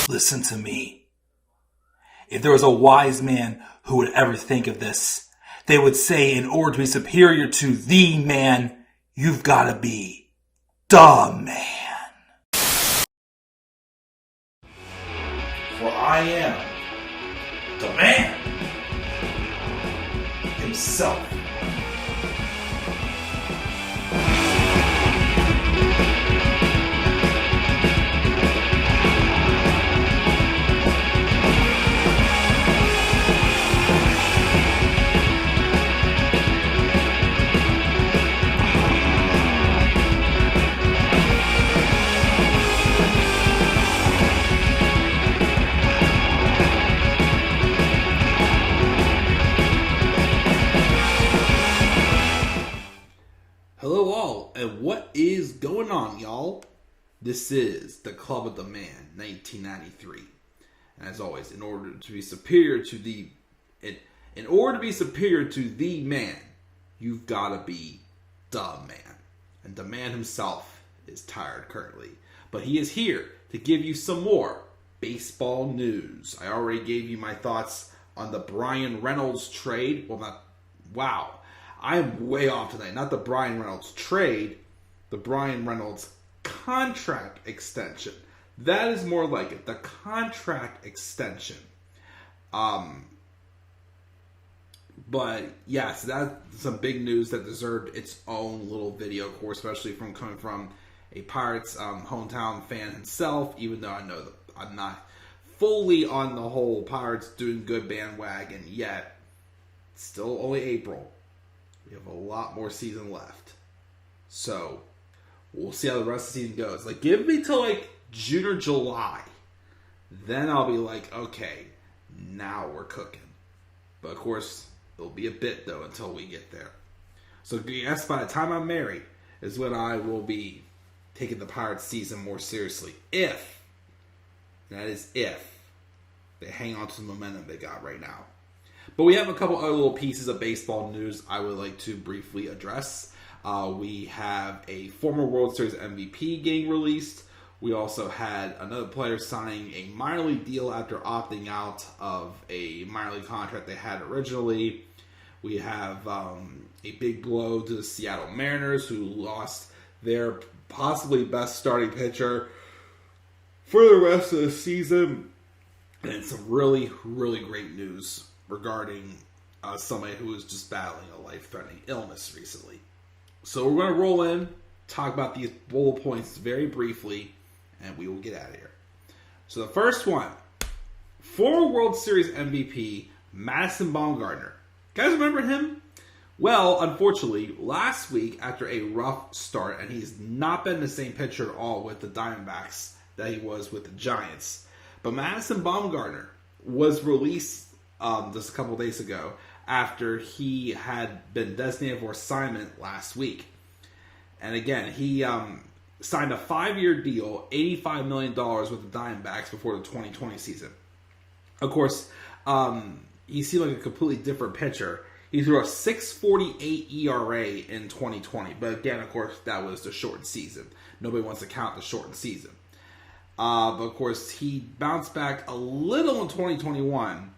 Listen to me. If there was a wise man who would ever think of this, they would say in order to be superior to the man, you've got to be the man. For I am the man himself. Hello all, and what is going on, y'all? This is the Club of the Man, 1993. And as always, in order to be superior to the man, you've got to be the man. And the man himself is tired currently, but he is here to give you some more baseball news. I already gave you my thoughts on the Bryan Reynolds trade. I am way off tonight. Not the Bryan Reynolds trade, the Bryan Reynolds contract extension. That is more like it. The contract extension. But yes, that's some big news that deserved its own little video, of course, especially coming from a Pirates hometown fan himself, even though I know that I'm not fully on the whole Pirates doing good bandwagon yet. It's still only April. We have a lot more season left. So, we'll see how the rest of the season goes. Give me till June or July. Then I'll be like, okay, now we're cooking. But of course, it'll be a bit though until we get there. So, yes, by the time I'm married is when I will be taking the Pirates season more seriously. If they hang on to the momentum they got right now. But we have a couple other little pieces of baseball news I would like to briefly address. We have a former World Series MVP getting released. We also had another player signing a minor league deal after opting out of a minor league contract they had originally. We have a big blow to the Seattle Mariners, who lost their possibly best starting pitcher for the rest of the season. And some really, really great news regarding somebody who was just battling a life-threatening illness recently. So we're going to roll in, talk about these bullet points very briefly, and we will get out of here. So the first one, former World Series MVP, Madison Bumgarner. Guys remember him? Well, unfortunately, last week, after a rough start, and he's not been the same pitcher at all with the Diamondbacks that he was with the Giants, but Madison Bumgarner was released just a couple days ago after he had been designated for assignment last week. And again, he signed a 5-year deal, $85 million with the Diamondbacks before the 2020 season. Of course, he seemed like a completely different pitcher. He threw a 6.48 ERA in 2020. But again, of course, that was the shortened season. Nobody wants to count the shortened season. But of course, he bounced back a little in 2021.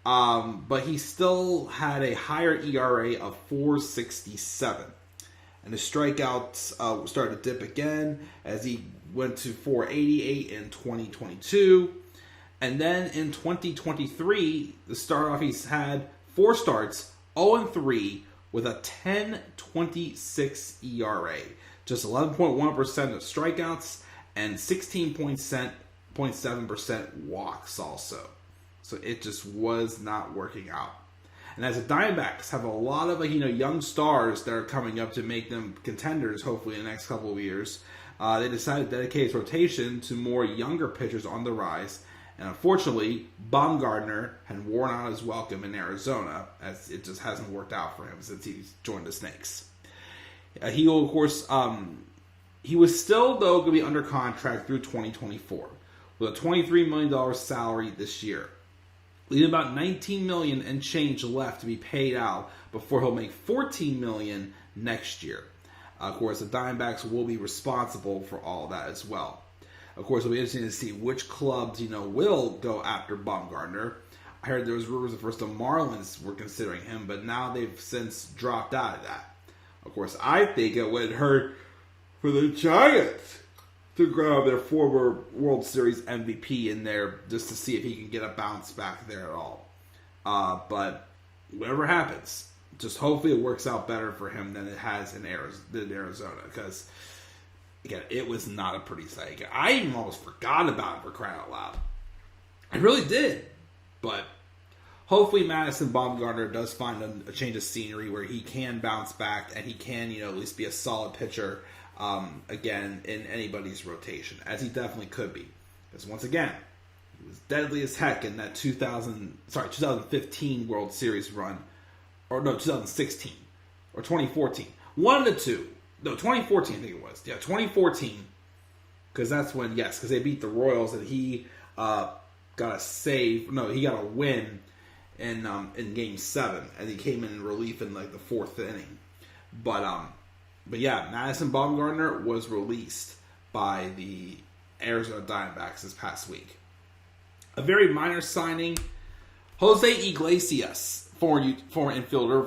But he still had a higher ERA of 4.67. And the strikeouts started to dip again as he went to 4.88 in 2022. And then in 2023, the start off, he's had 4 starts, 0-3, with a 10.26 ERA. Just 11.1% of strikeouts and 16.7% walks also. So it just was not working out. And as the Diamondbacks have a lot of young stars that are coming up to make them contenders, hopefully in the next couple of years, they decided to dedicate its rotation to more younger pitchers on the rise. And unfortunately, Bumgarner had worn out his welcome in Arizona, as it just hasn't worked out for him since he's joined the Snakes. He will, of course, he was still, though, going to be under contract through 2024 with a $23 million salary this year, leaving about $19 million and change left to be paid out before he'll make $14 million next year. Of course, the Diamondbacks will be responsible for all that as well. Of course, it'll be interesting to see which clubs, will go after Bumgarner. I heard there was rumors at first the Marlins were considering him, but now they've since dropped out of that. Of course, I think it would hurt for the Giants to grab their former World Series MVP in there just to see if he can get a bounce back there at all. But whatever happens, just hopefully it works out better for him than it has in Arizona. Because, again, it was not a pretty sight. I even almost forgot about it, for crying out loud. I really did. But hopefully Madison Bumgarner does find a change of scenery where he can bounce back and he can, at least be a solid pitcher again in anybody's rotation, as he definitely could be. Because once again, he was deadly as heck in that 2015 World Series run. Or no, 2016. Or 2014. One of the two. No, 2014 I think it was. Yeah, 2014. Because that's when, because they beat the Royals and he got a save. No, he got a win in Game 7. And he came in relief in like the 4th inning. But yeah, Madison Bumgarner was released by the Arizona Diamondbacks this past week. A very minor signing, Jose Iglesias, former infielder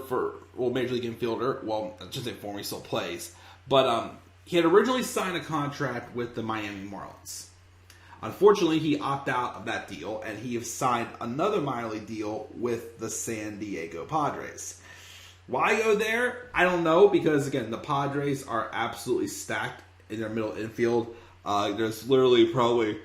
Major League infielder. Well, I should say former, he still plays. But he had originally signed a contract with the Miami Marlins. Unfortunately, he opted out of that deal, and he has signed another minor league deal with the San Diego Padres. Why go there? I don't know, because, again, the Padres are absolutely stacked in their middle infield. There's literally probably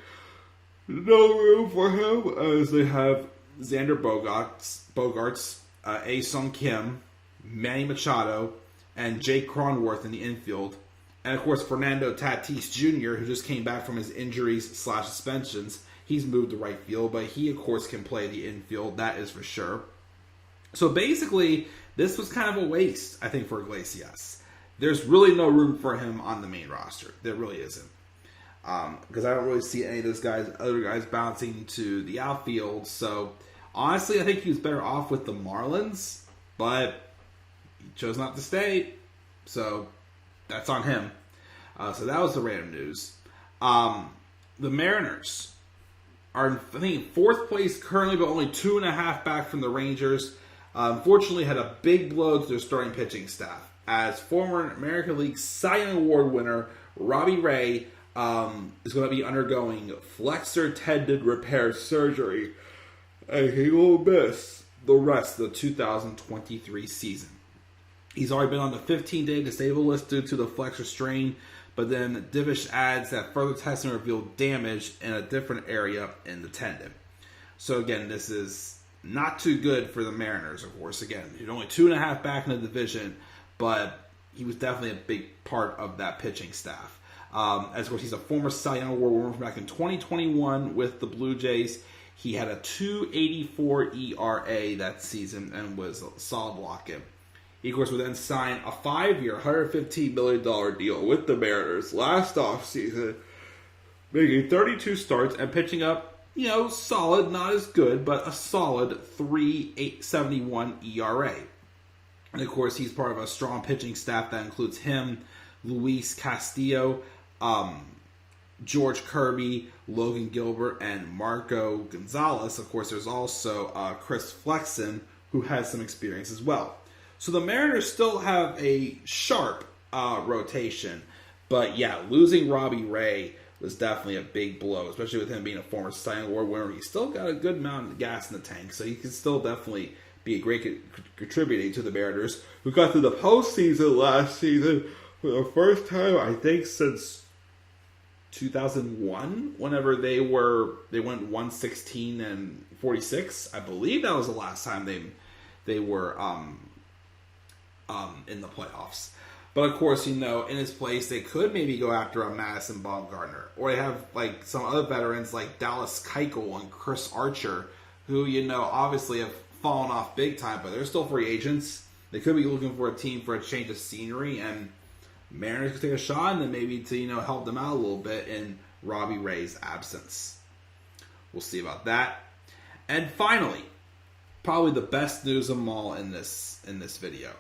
no room for him, as they have Xander Bogaerts, A-Sung Kim, Manny Machado, and Jake Cronworth in the infield. And, of course, Fernando Tatis Jr., who just came back from his injuries/suspensions. He's moved to right field, but he, of course, can play the infield. That is for sure. So, basically, this was kind of a waste, I think, for Iglesias. There's really no room for him on the main roster. There really isn't. Because I don't really see any of those other guys bouncing to the outfield. So, honestly, I think he was better off with the Marlins. But he chose not to stay. So, that's on him. So that was the random news. The Mariners are, I think, in 4th place currently, but only 2.5 back from the Rangers. Unfortunately, had a big blow to their starting pitching staff, as former American League Cy Young Award winner Robbie Ray is going to be undergoing Flexor tendon repair surgery, and he will miss the rest of the 2023 season. He's already been on the 15-day disabled list due to the flexor strain, but then Divish adds that further testing revealed damage in a different area in the tendon. So again, this is not too good for the Mariners, of course. Again, he's only 2.5 back in the division, but he was definitely a big part of that pitching staff. As of course, he's a former Cy Young Award winner from back in 2021 with the Blue Jays. He had a 2.84 ERA that season and was a solid lock-in. He, of course, would then sign a 5-year, $115 million deal with the Mariners last offseason, making 32 starts and pitching up, solid, not as good, but a solid 3.71 ERA. And, of course, he's part of a strong pitching staff that includes him, Luis Castillo, George Kirby, Logan Gilbert, and Marco Gonzalez. Of course, there's also Chris Flexen, who has some experience as well. So the Mariners still have a sharp rotation. But yeah, losing Robbie Ray was definitely a big blow, especially with him being a former Cy Young Award winner. He's still got a good amount of gas in the tank, so he can still definitely be a great contributor to the Mariners, who got to the postseason last season for the first time, I think, since 2001, whenever they went 116 and 46. I believe that was the last time they were in the playoffs. But of course, in his place, they could maybe go after a Madison Bumgarner, or they have like some other veterans like Dallas Keuchel and Chris Archer, who obviously have fallen off big time, but they're still free agents. They could be looking for a team for a change of scenery, and Mariners could take a shot and then maybe to help them out a little bit in Robbie Ray's absence. We'll see about that. And finally, probably the best news of them all in this video.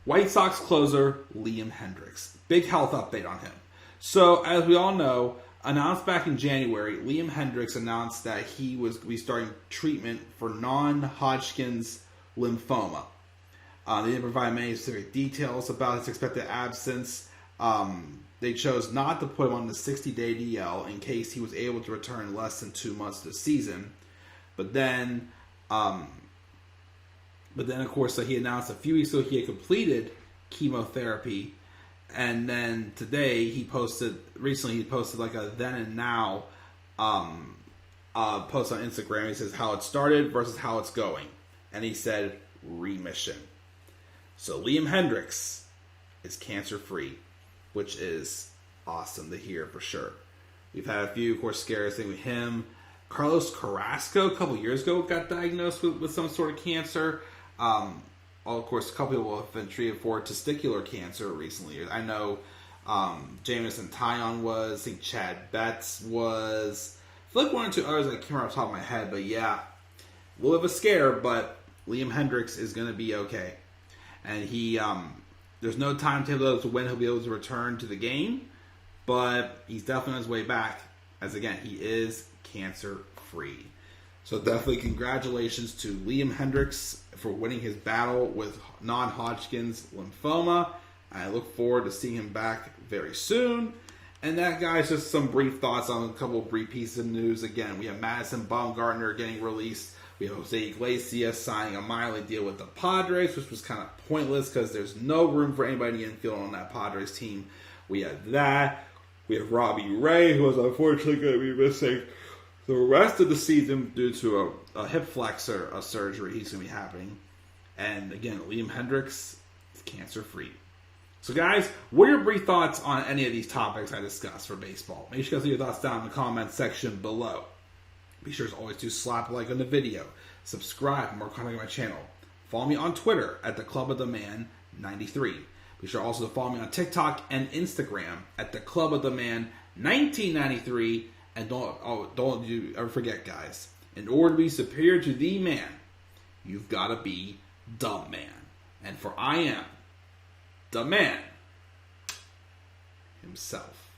White Sox closer Liam Hendriks. Big health update on him. So, as we all know, announced back in January, Liam Hendriks announced that he was starting treatment for Non-Hodgkins lymphoma. They didn't provide many specific details about his expected absence. They chose not to put him on the 60-day DL in case he was able to return less than 2 months of the season. But then, of course, he announced a few weeks ago he had completed chemotherapy. And then today recently he posted like a then and now post on Instagram. He says how it started versus how it's going. And he said remission. So Liam Hendriks is cancer-free, which is awesome to hear for sure. We've had a few, of course, scares things with him. Carlos Carrasco, a couple years ago, got diagnosed with some sort of cancer. Of course, a couple people have been treated for testicular cancer recently. I know Jamison Tyon was. I think Chad Betts was. I feel like one or two others I can't remember off the top of my head. But yeah, a little bit of a scare, but Liam Hendriks is going to be okay. And there's no timetable as to when he'll be able to return to the game, but he's definitely on his way back, as again, he is cancer-free. So definitely congratulations to Liam Hendriks for winning his battle with non-Hodgkin's lymphoma. I look forward to seeing him back very soon. And that, guys, just some brief thoughts on a couple of brief pieces of news. Again, we have Madison Bumgarner getting released. We have Jose Iglesias signing a minor league deal with the Padres, which was kind of pointless because there's no room for anybody in the infield on that Padres team. We have that. We have Robbie Ray, who is unfortunately going to be missing the rest of the season due to a hip flexor surgery he's going to be happening. And again, Liam Hendriks is cancer-free. So guys, what are your brief thoughts on any of these topics I discussed for baseball? Make sure you guys leave your thoughts down in the comment section below. Be sure as always to slap a like on the video, subscribe for more content on my channel. Follow me on Twitter at the Club of the Man 93. Be sure also to follow me on TikTok and Instagram at the Club of the Man 1993. And don't you ever forget, guys, in order to be superior to the man, you've got to be the man. And for I am the man himself.